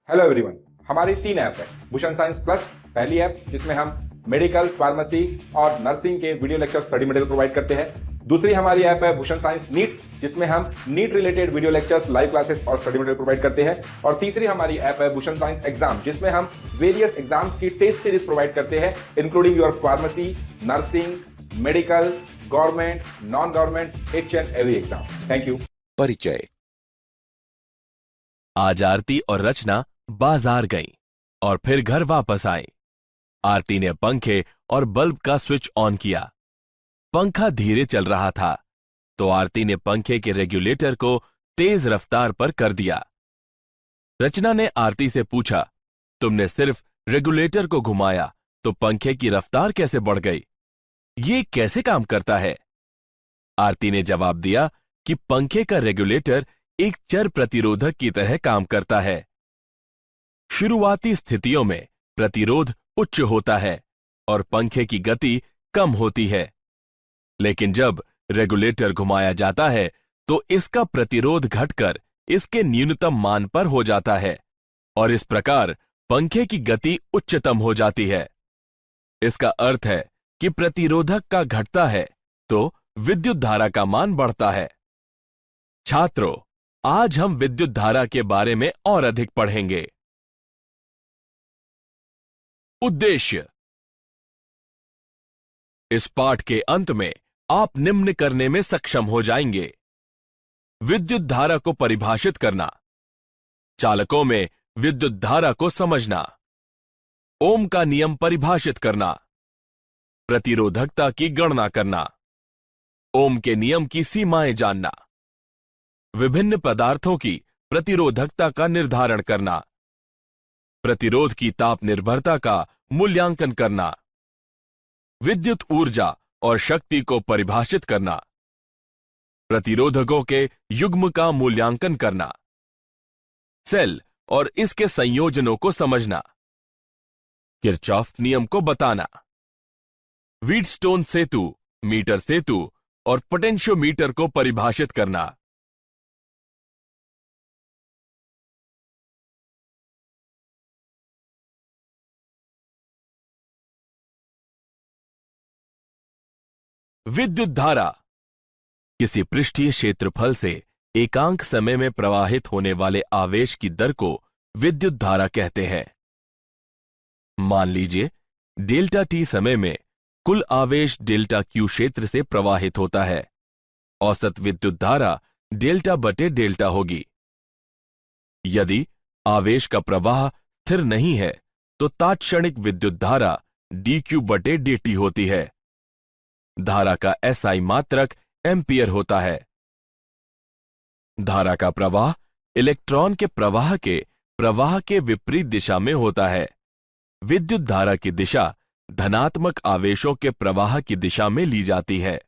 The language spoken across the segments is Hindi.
Hello everyone. हमारी 3 ऐप है। भूषण साइंस प्लस पहली ऐप जिसमें हम मेडिकल, फार्मेसी और नर्सिंग के video lecture study material provide करते हैं। दूसरी हमारी ऐप है भूषण साइंस नीट, जिसमें हम NEET related video lectures, live classes और स्टडी मटेरियल प्रोवाइड करते हैं। और तीसरी हमारी ऐप है भूषण साइंस एग्जाम, जिसमें हम वेरियस एग्जाम्स की टेस्ट सीरीज प्रोवाइड करते हैं, including your pharmacy, nursing, medical, government, non government, each and every exam. Thank you. परिचय। आज आरती और रचना बाजार गईं और फिर घर वापस आईं। आरती ने पंखे और बल्ब का स्विच ऑन किया। पंखा धीरे चल रहा था तो आरती ने पंखे के रेगुलेटर को तेज रफ्तार पर कर दिया। रचना ने आरती से पूछा, तुमने सिर्फ रेगुलेटर को घुमाया तो पंखे की रफ्तार कैसे बढ़ गई? ये कैसे काम करता है? आरती ने जवाब दिया कि पंखे का रेगुलेटर एक चर प्रतिरोधक की तरह काम करता है। शुरुआती स्थितियों में प्रतिरोध उच्च होता है और पंखे की गति कम होती है, लेकिन जब रेगुलेटर घुमाया जाता है तो इसका प्रतिरोध घटकर इसके न्यूनतम मान पर हो जाता है और इस प्रकार पंखे की गति उच्चतम हो जाती है। इसका अर्थ है कि प्रतिरोधक का घटता है तो विद्युत धारा का मान बढ़ता है। छात्रों, आज हम विद्युत धारा के बारे में और अधिक पढ़ेंगे। उद्देश्य। इस पाठ के अंत में आप निम्न करने में सक्षम हो जाएंगे: विद्युत धारा को परिभाषित करना, चालकों में विद्युत धारा को समझना, ओम का नियम परिभाषित करना, प्रतिरोधकता की गणना करना, ओम के नियम की सीमाएं जानना, विभिन्न पदार्थों की प्रतिरोधकता का निर्धारण करना, प्रतिरोध की ताप निर्भरता का मूल्यांकन करना, विद्युत ऊर्जा और शक्ति को परिभाषित करना, प्रतिरोधकों के युग्म का मूल्यांकन करना, सेल और इसके संयोजनों को समझना, किरचॉफ नियम को बताना, व्हीटस्टोन सेतु, मीटर सेतु और पोटेंशियोमीटर को परिभाषित करना। विद्युत धारा किसी पृष्ठीय क्षेत्रफल से एकांक समय में प्रवाहित होने वाले आवेश की दर को विद्युत धारा कहते हैं। मान लीजिए डेल्टा टी समय में कुल आवेश डेल्टा क्यू क्षेत्र से प्रवाहित होता है। औसत विद्युत धारा डेल्टा बटे डेल्टा होगी। यदि आवेश का प्रवाह स्थिर नहीं है तो तात्क्षणिक विद्युत धारा डी क्यू बटे डी टी होती है। धारा का एसआई मात्रक एम्पियर होता है। धारा का प्रवाह इलेक्ट्रॉन के प्रवाह के विपरीत दिशा में होता है। विद्युत धारा की दिशा धनात्मक आवेशों के प्रवाह की दिशा में ली जाती है।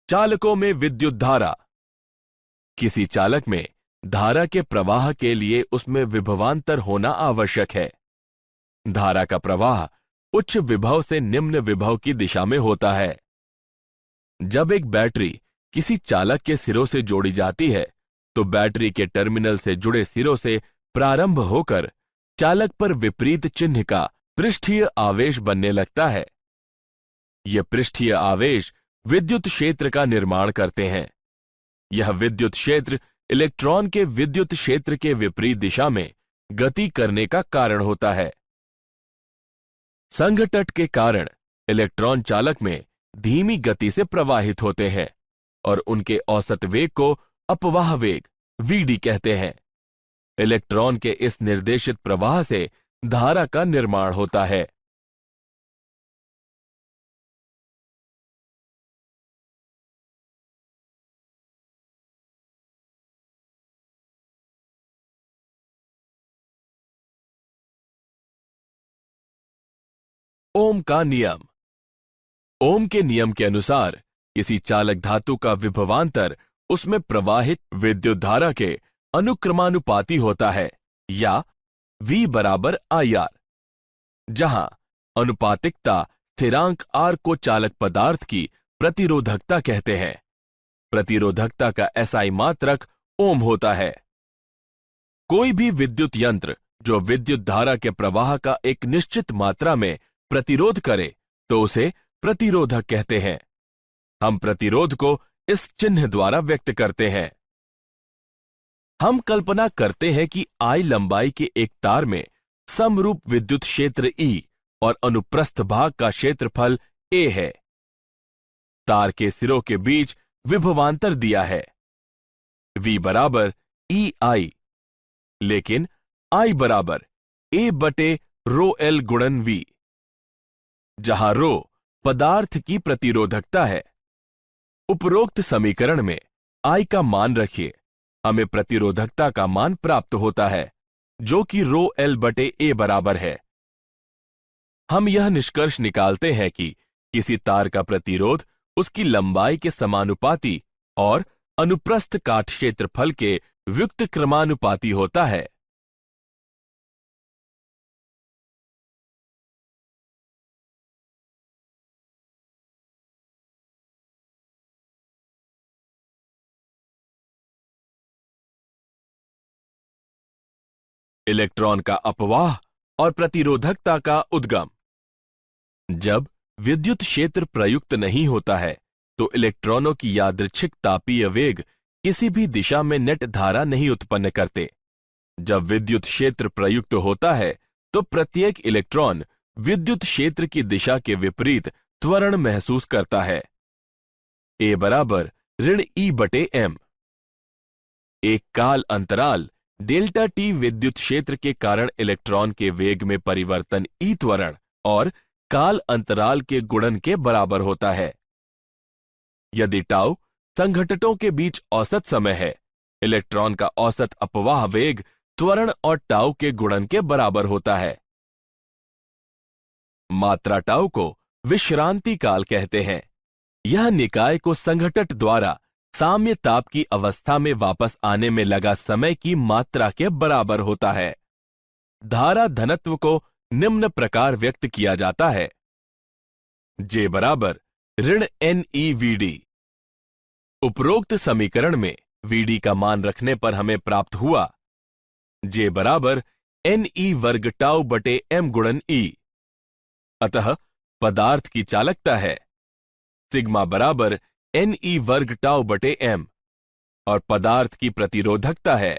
चालकों में विद्युत धारा। किसी चालक में धारा के प्रवाह के लिए उसमें विभवांतर होना आवश्यक है। धारा का प्रवाह उच्च विभव से निम्न विभव की दिशा में होता है। जब एक बैटरी किसी चालक के सिरों से जोड़ी जाती है तो बैटरी के टर्मिनल से जुड़े सिरों से प्रारंभ होकर चालक पर विपरीत चिन्ह का पृष्ठीय आवेश बनने लगता है। यह पृष्ठीय आवेश विद्युत क्षेत्र का निर्माण करते हैं। यह विद्युत क्षेत्र इलेक्ट्रॉन के विद्युत क्षेत्र के विपरीत दिशा में गति करने का कारण होता है। संघटट के कारण इलेक्ट्रॉन चालक में धीमी गति से प्रवाहित होते हैं और उनके औसत वेग को अपवाह वेग वीडी कहते हैं। इलेक्ट्रॉन के इस निर्देशित प्रवाह से धारा का निर्माण होता है। ओम का नियम। ओम के नियम के अनुसार किसी चालक धातु का विभवांतर उसमें प्रवाहित विद्युत धारा के अनुक्रमानुपाती होता है या V बराबर IR। जहां अनुपातिकता स्थिरांक R को चालक पदार्थ की प्रतिरोधकता कहते हैं। प्रतिरोधकता का SI मात्रक ओम होता है। कोई भी विद्युत यंत्र जो विद्युत धारा के प्रवाह का एक निश्चित मात्रा में प्रतिरोध करे तो उसे प्रतिरोधक कहते हैं। हम प्रतिरोध को इस चिन्ह द्वारा व्यक्त करते हैं। हम कल्पना करते हैं कि I लंबाई के एक तार में समरूप विद्युत क्षेत्र E और अनुप्रस्थ भाग का क्षेत्रफल A है। तार के सिरों के बीच विभवांतर दिया है V बराबर EI, लेकिन I बराबर A बटे रो L गुणन V, जहां रो पदार्थ की प्रतिरोधकता है। उपरोक्त समीकरण में I का मान रखिए, हमें प्रतिरोधकता का मान प्राप्त होता है जो कि रो L बटे A बराबर है। हम यह निष्कर्ष निकालते हैं कि किसी तार का प्रतिरोध उसकी लंबाई के समानुपाती और अनुप्रस्थ काट क्षेत्रफल के व्युक्त क्रमानुपाती होता है। इलेक्ट्रॉन का अपवाह और प्रतिरोधकता का उद्गम। जब विद्युत क्षेत्र प्रयुक्त नहीं होता है तो इलेक्ट्रॉनों की यादृच्छिक तापीय वेग किसी भी दिशा में नेट धारा नहीं उत्पन्न करते। जब विद्युत क्षेत्र प्रयुक्त होता है तो प्रत्येक इलेक्ट्रॉन विद्युत क्षेत्र की दिशा के विपरीत त्वरण महसूस करता है। A बराबर ऋण E बटे M। एक काल अंतराल डेल्टा T विद्युत क्षेत्र के कारण इलेक्ट्रॉन के वेग में परिवर्तन E त्वरण और काल अंतराल के गुणन के बराबर होता है। यदि टाउ संघटकों के बीच औसत समय है, इलेक्ट्रॉन का औसत अपवाह वेग त्वरण और टाउ के गुणन के बराबर होता है। मात्रा टाउ को विश्रांति काल कहते हैं। यह निकाय को संघटक द्वारा साम्य ताप की अवस्था में वापस आने में लगा समय की मात्रा के बराबर होता है। धारा घनत्व को निम्न प्रकार व्यक्त किया जाता है। J बराबर ऋण NeVd। उपरोक्त समीकरण में Vd का मान रखने पर हमें प्राप्त हुआ J बराबर Ne वर्ग टाउ बटे M गुणन E। अतः पदार्थ की चालकता है सिग्मा बराबर Ne वर्ग टाउ बटे M और पदार्थ की प्रतिरोधकता है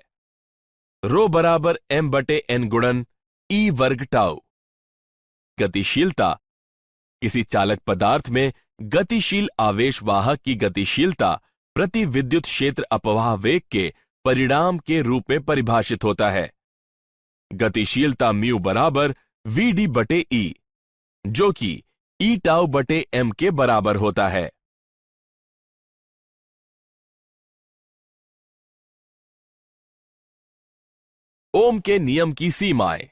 रो बराबर M बटे N गुणन E वर्ग टाउ। गतिशीलता। किसी चालक पदार्थ में गतिशील आवेश वाहक की गतिशीलता प्रति विद्युत क्षेत्र अपवाह वेग के परिणाम के रूप में परिभाषित होता है। गतिशीलता म्यू बराबर Vd बटे E, जो कि E टाउ बटे M के बराबर होता है। ओम के नियम की सीमाएं।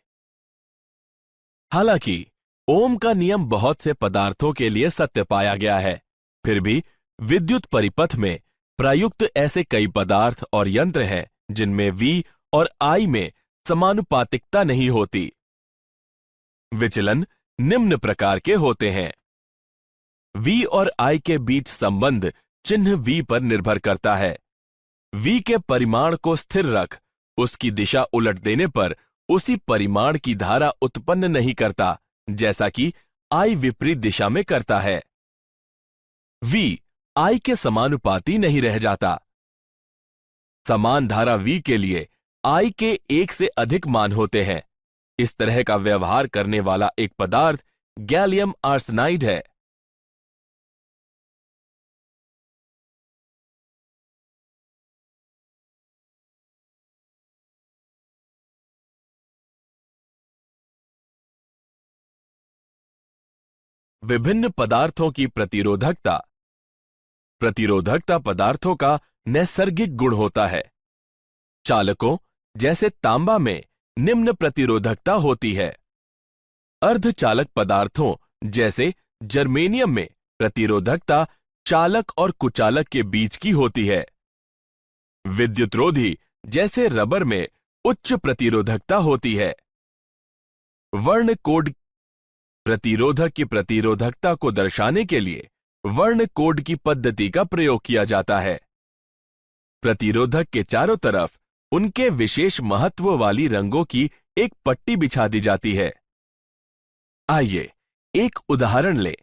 हालांकि ओम का नियम बहुत से पदार्थों के लिए सत्य पाया गया है, फिर भी विद्युत परिपथ में प्रयुक्त ऐसे कई पदार्थ और यंत्र हैं जिनमें V और I में समानुपातिकता नहीं होती। विचलन निम्न प्रकार के होते हैं। V और I के बीच संबंध चिन्ह V पर निर्भर करता है। V के परिमाण को स्थिर रख उसकी दिशा उलट देने पर उसी परिमाण की धारा उत्पन्न नहीं करता जैसा कि I विपरीत दिशा में करता है। V I के समानुपाती नहीं रह जाता। समान धारा V के लिए I के एक से अधिक मान होते हैं। इस तरह का व्यवहार करने वाला एक पदार्थ गैलियम आर्सेनाइड है। विभिन्न पदार्थों की प्रतिरोधकता। प्रतिरोधकता पदार्थों का नैसर्गिक गुण होता है। चालकों जैसे तांबा में निम्न प्रतिरोधकता होती है। अर्धचालक पदार्थों जैसे जर्मेनियम में प्रतिरोधकता चालक और कुचालक के बीच की होती है। विद्युतरोधी जैसे रबर में उच्च प्रतिरोधकता होती है। वर्ण कोड प्रतिरोधक की प्रतिरोधकता को दर्शाने के लिए वर्ण कोड की पद्धति का प्रयोग किया जाता है। प्रतिरोधक के चारों तरफ उनके विशेष महत्व वाली रंगों की एक पट्टी बिछा दी जाती है। आइए एक उदाहरण लें।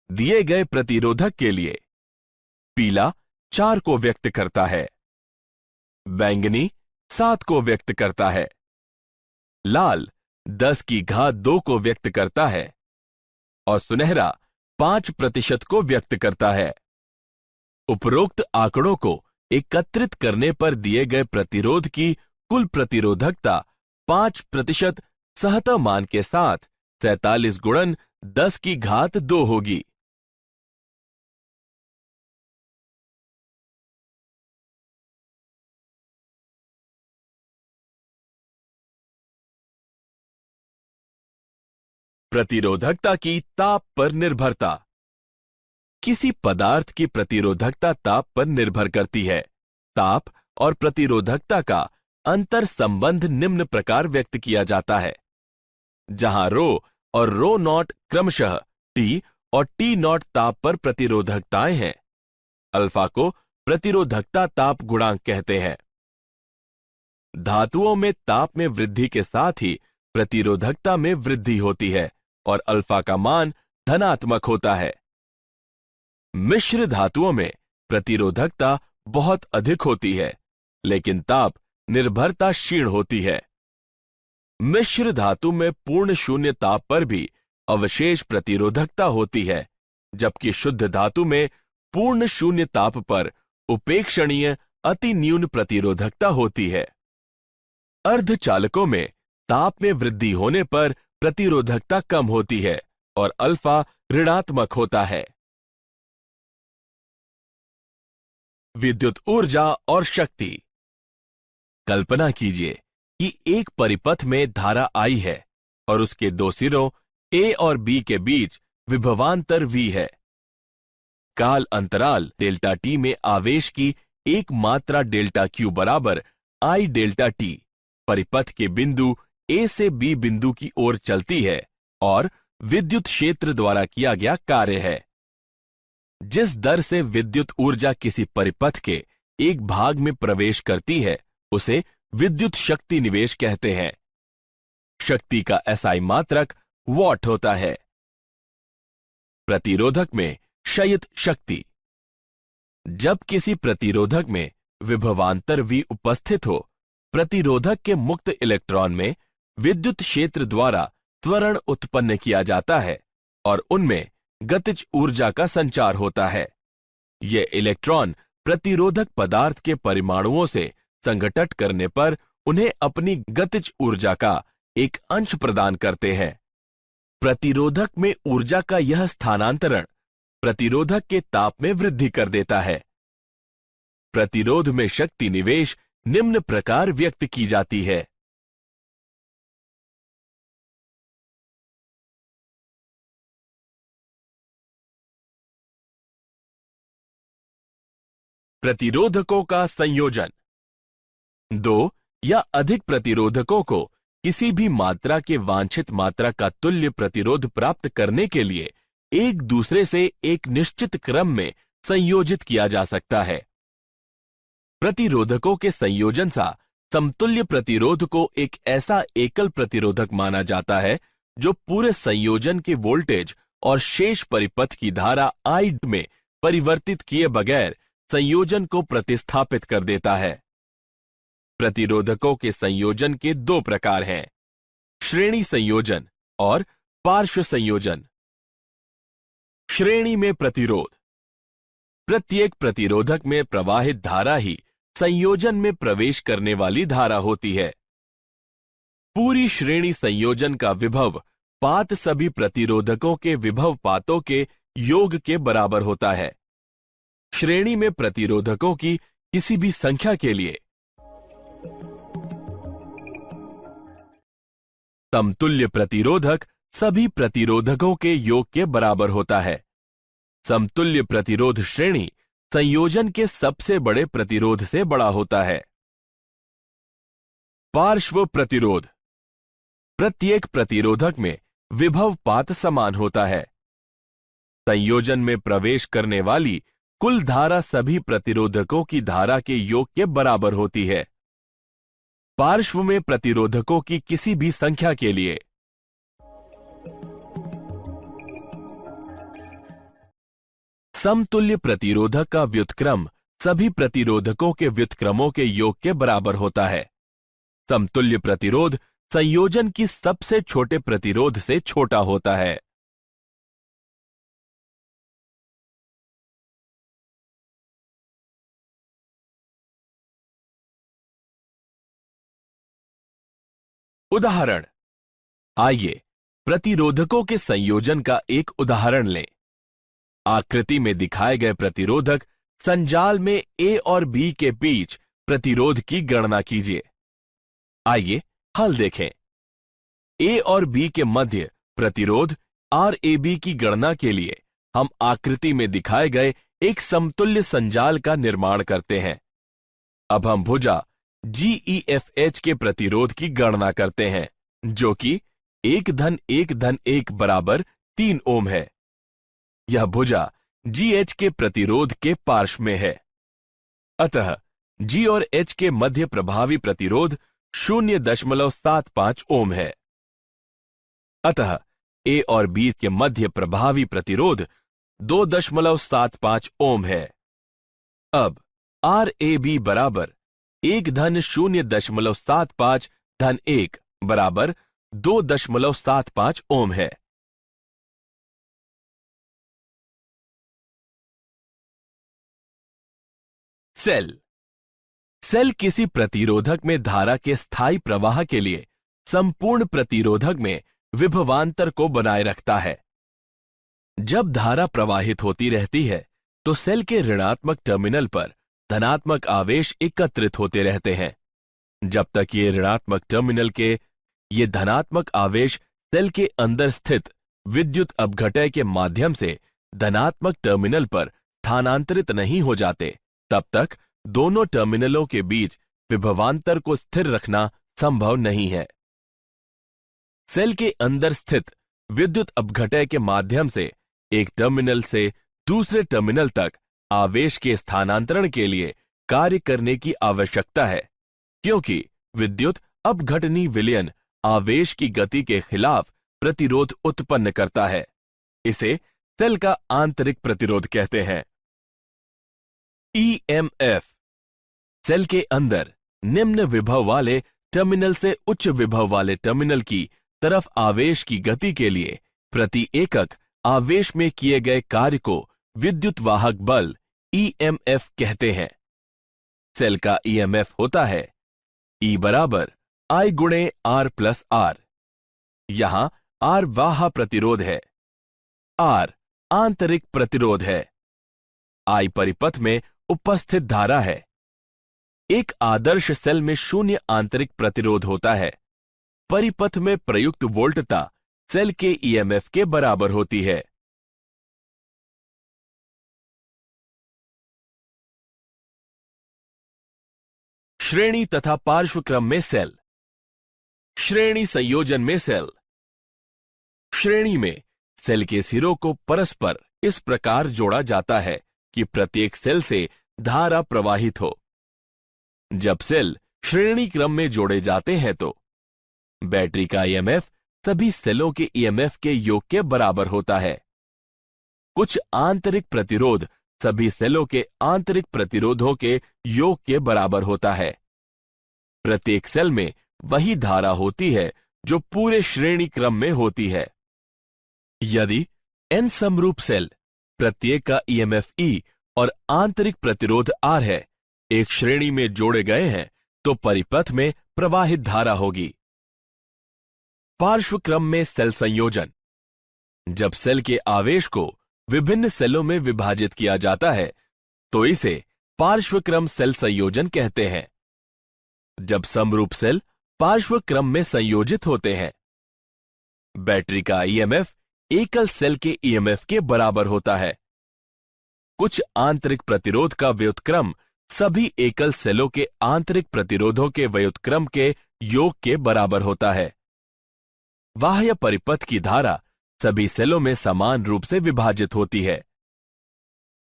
दिए गए प्रतिरोधक के लिए पीला 4 को व्यक्त करता है, बैंगनी 7 को व्यक्त करता है, लाल 10 की घात 2 को व्यक्त करता है और सुनहरा 5% को व्यक्त करता है। उपरोक्त आंकड़ों को एकत्रित करने पर दिए गए प्रतिरोध की कुल प्रतिरोधकता 5% सहता मान के साथ 47 गुणन 10 की घात 2 होगी। प्रतिरोधकता की ताप पर निर्भरता। किसी पदार्थ की प्रतिरोधकता ताप पर निर्भर करती है। ताप और प्रतिरोधकता का अंतर संबंध निम्न प्रकार व्यक्त किया जाता है, जहां रो और रो नॉट क्रमशः टी और टी नॉट ताप पर प्रतिरोधकताएं हैं। अल्फा को प्रतिरोधकता ताप गुणांक कहते हैं। धातुओं में ताप में वृद्धि के साथ ही प्रतिरोधकता में वृद्धि होती है और अल्फा का मान धनात्मक होता है। मिश्र धातुओं में प्रतिरोधकता बहुत अधिक होती है, लेकिन ताप निर्भरता क्षीण होती है। मिश्र धातु में पूर्ण शून्य ताप पर भी अवशेष प्रतिरोधकता होती है, जबकि शुद्ध धातु में पूर्ण शून्य ताप पर उपेक्षणीय अति न्यून प्रतिरोधकता होती है। अर्धचालकों में ताप में वृद्धि होने पर प्रतिरोधकता कम होती है और अल्फा ऋणात्मक होता है। विद्युत ऊर्जा और शक्ति। कल्पना कीजिए कि एक परिपथ में धारा I है और उसके दो सिरों A और B के बीच विभवांतर V है। काल अंतराल डेल्टा T में आवेश की एक मात्रा डेल्टा Q बराबर I डेल्टा T परिपथ के बिंदु A से B बिंदु की ओर चलती है और विद्युत क्षेत्र द्वारा किया गया कार्य है। जिस दर से विद्युत ऊर्जा किसी परिपथ के एक भाग में प्रवेश करती है, उसे विद्युत शक्ति निवेश कहते हैं। शक्ति का SI मात्रक वॉट होता है। प्रतिरोधक में क्षयित शक्ति। जब किसी प्रतिरोधक में विभवांतर V उपस्थित हो, प्रतिरोधक के मुक्त इलेक्ट्रॉन में विद्युत क्षेत्र द्वारा त्वरण उत्पन्न किया जाता है और उनमें गतिज ऊर्जा का संचार होता है। ये इलेक्ट्रॉन प्रतिरोधक पदार्थ के परमाणुओं से संघटन करने पर उन्हें अपनी गतिज ऊर्जा का एक अंश प्रदान करते हैं। प्रतिरोधक में ऊर्जा का यह स्थानांतरण प्रतिरोधक के ताप में वृद्धि कर देता है। प्रतिरोध में शक्ति निवेश निम्न प्रकार व्यक्त की जाती है। प्रतिरोधकों का संयोजन। दो या अधिक प्रतिरोधकों को किसी भी मात्रा के वांछित मात्रा का तुल्य प्रतिरोध प्राप्त करने के लिए एक दूसरे से एक निश्चित क्रम में संयोजित किया जा सकता है। प्रतिरोधकों के संयोजन सा समतुल्य प्रतिरोध को एक ऐसा एकल प्रतिरोधक माना जाता है जो पूरे संयोजन के वोल्टेज और शेष परिपथ की धारा I में परिवर्तित किए बगैर संयोजन को प्रतिस्थापित कर देता है। प्रतिरोधकों के संयोजन के दो प्रकार हैं, श्रेणी संयोजन और पार्श्व संयोजन। श्रेणी में प्रतिरोध। प्रत्येक प्रतिरोधक में प्रवाहित धारा ही संयोजन में प्रवेश करने वाली धारा होती है। पूरी श्रेणी संयोजन का विभव पात सभी प्रतिरोधकों के विभव पातों के योग के बराबर होता है। श्रेणी में प्रतिरोधकों की किसी भी संख्या के लिए समतुल्य प्रतिरोधक सभी प्रतिरोधकों के योग के बराबर होता है। समतुल्य प्रतिरोध श्रेणी संयोजन के सबसे बड़े प्रतिरोध से बड़ा होता है। पार्श्व प्रतिरोध। प्रत्येक प्रतिरोधक में विभवपात समान होता है। संयोजन में प्रवेश करने वाली कुल धारा सभी प्रतिरोधकों की धारा के योग के बराबर होती है। पार्श्व में प्रतिरोधकों की किसी भी संख्या के लिए समतुल्य प्रतिरोधक का व्युत्क्रम सभी प्रतिरोधकों के व्युत्क्रमों के योग के बराबर होता है। समतुल्य प्रतिरोध संयोजन की सबसे छोटे प्रतिरोध से छोटा होता है। उदाहरण, आइए प्रतिरोधकों के संयोजन का एक उदाहरण लें। आकृति में दिखाए गए प्रतिरोधक संजाल में ए और बी के बीच प्रतिरोध की गणना कीजिए। आइए हल देखें। ए और बी के मध्य प्रतिरोध RAB की गणना के लिए हम आकृति में दिखाए गए एक समतुल्य संजाल का निर्माण करते हैं। अब हम भुजा GEFH के प्रतिरोध की गणना करते हैं, जो कि 1-1-1 बराबर 3 ओम है। यह भुजा GH के प्रतिरोध के पार्श्व में है। अतः G और H के मध्य प्रभावी प्रतिरोध 0.75 ओम है। अतः A और B के मध्य प्रभावी प्रतिरोध 2.75 ओम है। अब RAB बराबर 1-0.75-1 बराबर 2.75 ओम है। सेल किसी प्रतिरोधक में धारा के स्थायी प्रवाह के लिए संपूर्ण प्रतिरोधक में विभवांतर को बनाए रखता है। जब धारा प्रवाहित होती रहती है तो सेल के ऋणात्मक टर्मिनल पर धनात्मक आवेश एकत्रित होते रहते हैं। जब तक ये ऋणात्मक टर्मिनल के ये धनात्मक आवेश सेल के अंदर स्थित विद्युत अपघटय के माध्यम से धनात्मक टर्मिनल पर स्थानांतरित नहीं हो जाते, तब तक दोनों टर्मिनलों के बीच विभवांतर को स्थिर रखना संभव नहीं है। सेल के अंदर स्थित विद्युत अपघटय के माध्यम से एक टर्मिनल से दूसरे टर्मिनल तक आवेश के स्थानांतरण के लिए कार्य करने की आवश्यकता है, क्योंकि विद्युत अपघटनी विलयन आवेश की गति के खिलाफ प्रतिरोध उत्पन्न करता है। इसे सेल का आंतरिक प्रतिरोध कहते हैं। EMF सेल के अंदर निम्न विभव वाले टर्मिनल से उच्च विभव वाले टर्मिनल की तरफ आवेश की गति के लिए प्रति एकक आवेश में किए गए कार्य को विद्युत वाहक बल EMF कहते हैं। सेल का EMF होता है E बराबर I गुणे R प्लस R। यहां R वाह प्रतिरोध है, R आंतरिक प्रतिरोध है, I परिपथ में उपस्थित धारा है। एक आदर्श सेल में शून्य आंतरिक प्रतिरोध होता है। परिपथ में प्रयुक्त वोल्टता सेल के EMF के बराबर होती है। श्रेणी तथा पार्श्वक्रम में सेल। श्रेणी संयोजन में सेल। श्रेणी में सेल के सिरों को परस्पर इस प्रकार जोड़ा जाता है कि प्रत्येक सेल से धारा प्रवाहित हो। जब सेल श्रेणी क्रम में जोड़े जाते हैं तो बैटरी का EMF सभी सेलों के EMF के योग के बराबर होता है। कुछ आंतरिक प्रतिरोध सभी सेलों के आंतरिक प्रतिरोधों के योग के बराबर होता है। प्रत्येक सेल में वही धारा होती है जो पूरे श्रेणी क्रम में होती है। यदि N समरूप सेल प्रत्येक का EMF E और आंतरिक प्रतिरोध R है, एक श्रेणी में जोड़े गए हैं, तो परिपथ में प्रवाहित धारा होगी। पार्श्वक्रम में सेल संयोजन। जब सेल के आवेश को विभिन्न सेलों में विभाजित किया जाता है तो इसे पार्श्वक्रम सेल संयोजन कहते हैं। जब समरूप सेल पार्श्वक्रम में संयोजित होते हैं, बैटरी का EMF एकल सेल के EMF के बराबर होता है। कुछ आंतरिक प्रतिरोध का व्युत्क्रम सभी एकल सेलों के आंतरिक प्रतिरोधों के व्युत्क्रम के योग के बराबर होता है। बाह्य परिपथ की धारा सभी सेलों में समान रूप से विभाजित होती है।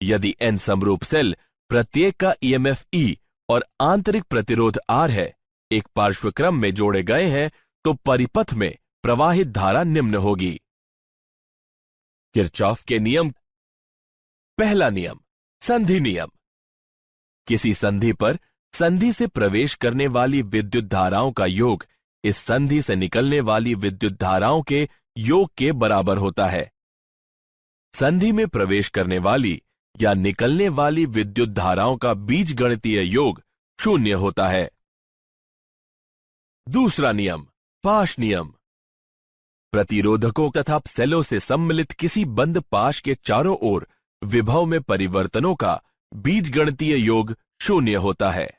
यदि n समरूप सेल प्रत्येक का ईएमएफ E और आंतरिक प्रतिरोध R है, एक पार्श्वक्रम में जोड़े गए हैं, तो परिपथ में प्रवाहित धारा निम्न होगी। किरचॉफ के नियम। पहला नियम, संधि नियम। किसी संधि पर संधि से प्रवेश करने वाली विद्युत धाराओं का योग इस संधि से निकलने वाली विद्युत धाराओं के योग के बराबर होता है। संधि में प्रवेश करने वाली या निकलने वाली विद्युत धाराओं का बीजगणितीय योग 0 होता है। दूसरा नियम, पाश नियम। प्रतिरोधकों तथा सेलों से सम्मिलित किसी बंद पाश के चारों ओर विभव में परिवर्तनों का बीजगणितीय योग 0 होता है।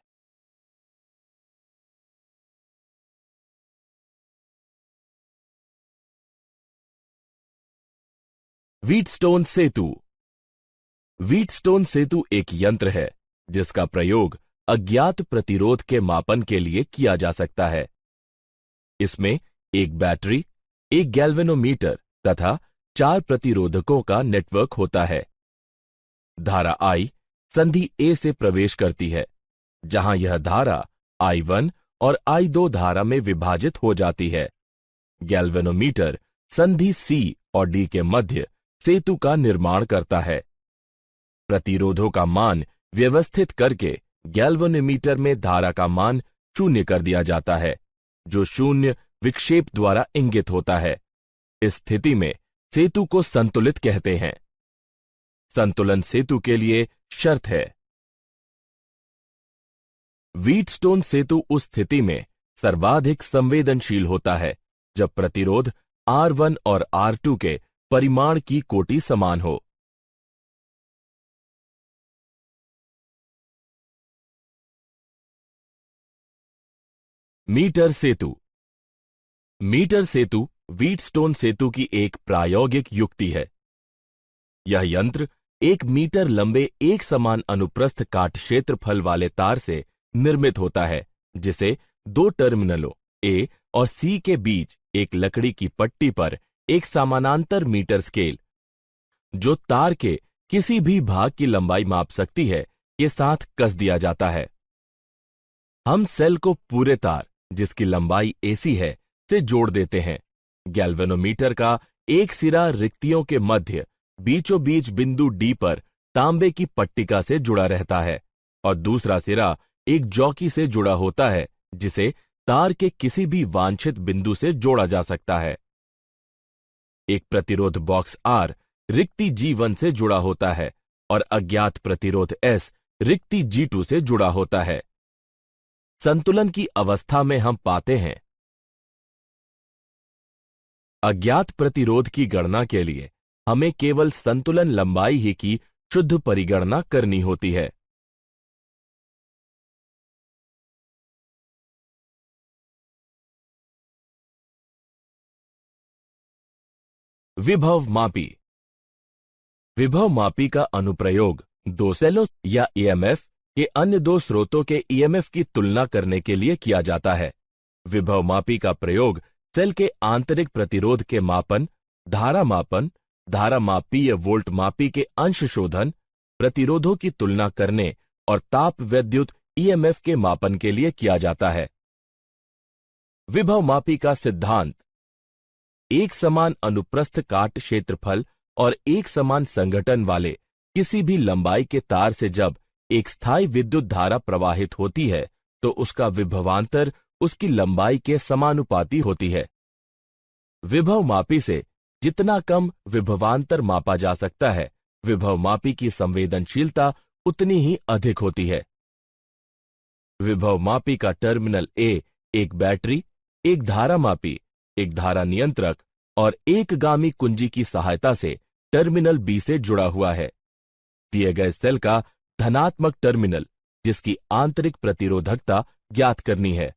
व्हीटस्टोन सेतु। व्हीटस्टोन सेतु एक यंत्र है जिसका प्रयोग अज्ञात प्रतिरोध के मापन के लिए किया जा सकता है। इसमें एक बैटरी, एक गैल्वेनोमीटर तथा 4 प्रतिरोधकों का नेटवर्क होता है। धारा I संधि A से प्रवेश करती है, जहां यह धारा I1 और I2 धारा में विभाजित हो जाती है। गैल्वेनोमीटर संधि C और D के मध्य सेतु का निर्माण करता है। प्रतिरोधों का मान व्यवस्थित करके गैल्वेनोमीटर में धारा का मान 0 कर दिया जाता है, जो 0 विक्षेप द्वारा इंगित होता है। इस स्थिति में सेतु को संतुलित कहते हैं। संतुलन सेतु के लिए शर्त है। व्हीटस्टोन सेतु उस स्थिति में सर्वाधिक संवेदनशील होता है जब प्रतिरोध R1 और R2 के परिमाण की कोटि समान हो। मीटर सेतु। मीटर सेतु व्हीटस्टोन सेतु की एक प्रायोगिक युक्ति है। यह यंत्र 1 मीटर लंबे एक समान अनुप्रस्थ काट क्षेत्रफल वाले तार से निर्मित होता है, जिसे 2 टर्मिनलों A और C के बीच एक लकड़ी की पट्टी पर एक समानांतर मीटर स्केल, जो तार के किसी भी भाग की लंबाई माप सकती है, के साथ कस दिया जाता है। हम सेल को पूरे तार, जिसकी लंबाई AC है, से जोड़ देते हैं। गैल्वेनोमीटर का एक सिरा रिक्तियों के मध्य बीचों बीच बिंदु D पर तांबे की पट्टिका से जुड़ा रहता है और दूसरा सिरा एक जॉकी से जुड़ा होता है, जिसे तार के किसी भी वांछित बिंदु से जोड़ा जा सकता है। एक प्रतिरोध बॉक्स R रिक्ति G1 से जुड़ा होता है और अज्ञात प्रतिरोध S रिक्ति G2 से जुड़ा होता है। संतुलन की अवस्था में हम पाते हैं, अज्ञात प्रतिरोध की गणना के लिए हमें केवल संतुलन लंबाई ही की शुद्ध परिगणना करनी होती है। विभव मापी। विभव मापी का अनुप्रयोग 2 सेलों या ईएमएफ के अन्य 2 स्रोतों के ईएमएफ की तुलना करने के लिए किया जाता है। विभव मापी का प्रयोग सेल के आंतरिक प्रतिरोध के मापन, धारा मापीय वोल्ट मापी के अंश शोधन, प्रतिरोधों की तुलना करने और ताप विद्युत ईएमएफ के मापन के लिए किया जाता है। विभव मापी का सिद्धांत। एक समान अनुप्रस्थ काट क्षेत्रफल और एक समान संघटन वाले किसी भी लंबाई के तार से जब एक स्थायी विद्युत धारा प्रवाहित होती है, तो उसका विभवांतर उसकी लंबाई के समानुपाती होती है। विभव मापी से जितना कम विभवांतर मापा जा सकता है, विभव मापी की संवेदनशीलता उतनी ही अधिक होती है। विभव मापी का टर्मिनल A एक बैटरी, एक धारा मापी, एक धारा नियंत्रक और एक गामी कुंजी की सहायता से टर्मिनल B से जुड़ा हुआ है। दिए गए सेल का धनात्मक टर्मिनल, जिसकी आंतरिक प्रतिरोधकता ज्ञात करनी है,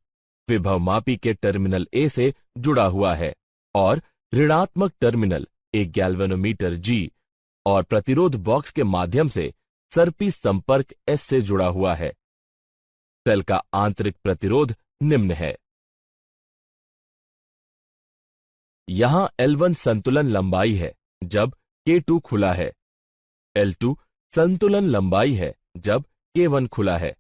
विभव मापी के टर्मिनल A से जुड़ा हुआ है और ऋणात्मक टर्मिनल एक गैल्वेनोमीटर G और प्रतिरोध बॉक्स के माध्यम से सर्पी संपर्क S से जुड़ा हुआ है। सेल का आंतरिक प्रतिरोध निम्न है। यहां L1 संतुलन लंबाई है जब K2 खुला है। L2 संतुलन लंबाई है जब K1 खुला है।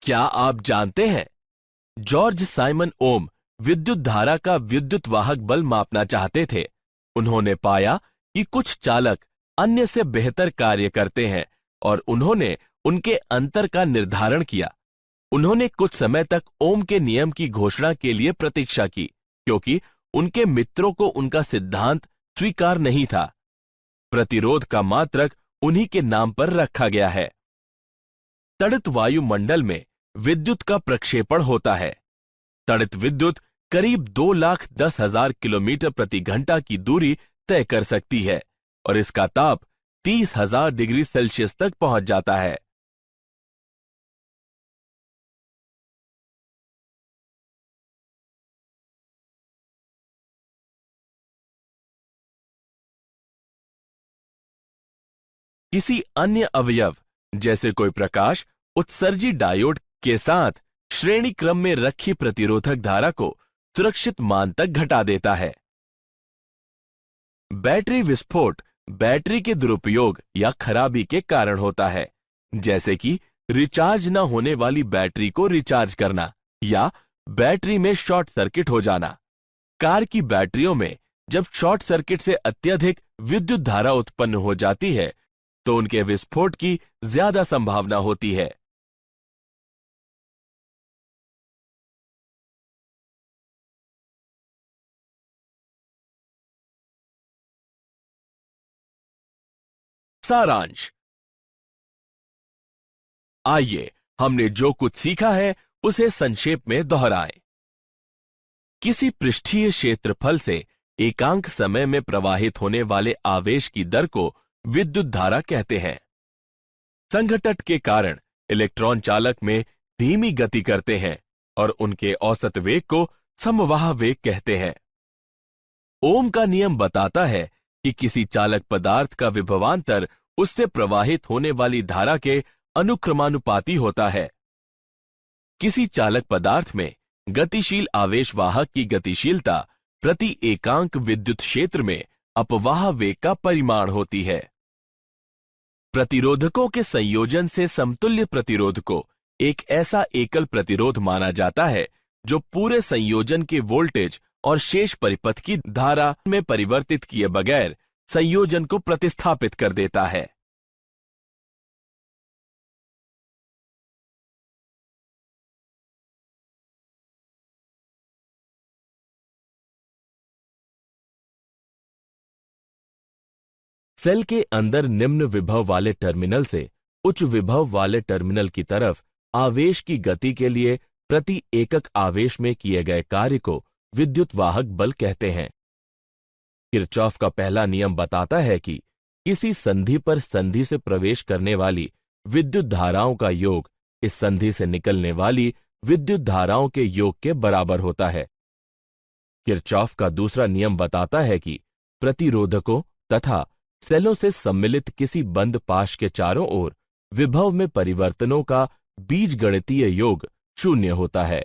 क्या आप जानते हैं, जॉर्ज साइमन ओम विद्युत धारा का विद्युत वाहक बल मापना चाहते थे। उन्होंने पाया कि कुछ चालक अन्य से बेहतर कार्य करते हैं और उन्होंने उनके अंतर का निर्धारण किया। उन्होंने कुछ समय तक ओम के नियम की घोषणा के लिए प्रतीक्षा की, क्योंकि उनके मित्रों को उनका सिद्धांत स्वीकार नहीं था। प्रतिरोध का मात्रक उन्हीं के नाम पर रखा गया है। तड़ित वायुमंडल में विद्युत का प्रक्षेपण होता है। तड़ित विद्युत करीब 2,10,000 किलोमीटर प्रति घंटा की दूरी तय कर सकती है और इसका ताप 30,000 डिग्री सेल्सियस तक पहुंच जाता है। किसी अन्य अवयव जैसे कोई प्रकाश उत्सर्जी डायोड के साथ श्रेणी क्रम में रखी प्रतिरोधक धारा को सुरक्षित मान तक घटा देता है। बैटरी विस्फोट बैटरी के दुरुपयोग या खराबी के कारण होता है, जैसे कि रिचार्ज न होने वाली बैटरी को रिचार्ज करना या बैटरी में शॉर्ट सर्किट हो जाना। कार की बैटरियों में जब शॉर्ट सर्किट से अत्यधिक विद्युत धारा उत्पन्न हो जाती है तो उनके विस्फोट की ज्यादा संभावना होती है। सारांश। आइए हमने जो कुछ सीखा है उसे संक्षेप में दोहराएं। किसी पृष्ठीय क्षेत्रफल से एकांक समय में प्रवाहित होने वाले आवेश की दर को विद्युत धारा कहते हैं। संघटन के कारण इलेक्ट्रॉन चालक में धीमी गति करते हैं और उनके औसत वेग को समवाह वेग कहते हैं। ओम का नियम बताता है कि किसी चालक पदार्थ का विभवांतर उससे प्रवाहित होने वाली धारा के अनुक्रमानुपाती होता है। किसी चालक पदार्थ में गतिशील आवेश वाहक की गतिशीलता प्रति एकांक विद्युत क्षेत्र में अपवाह वेग का परिमाण होती है। प्रतिरोधकों के संयोजन से समतुल्य प्रतिरोध को एक ऐसा एकल प्रतिरोध माना जाता है जो पूरे संयोजन के वोल्टेज और शेष परिपथ की धारा में परिवर्तित किए बगैर संयोजन को प्रतिस्थापित कर देता है। सेल के अंदर निम्न विभव वाले टर्मिनल से उच्च विभव वाले टर्मिनल की तरफ आवेश की गति के लिए प्रति एकक आवेश में किए गए कार्य को विद्युत वाहक बल कहते हैं। किरचॉफ का पहला नियम बताता है कि किसी संधि पर संधि से प्रवेश करने वाली विद्युत धाराओं का योग इस संधि से निकलने वाली विद्युत धाराओं के योग के बराबर होता है। किरचॉफ का दूसरा नियम बताता है कि प्रतिरोधकों तथा सेलों से सम्मिलित किसी बंद पाश के चारों ओर विभव में परिवर्तनों का बीजगणितीय योग शून्य होता है।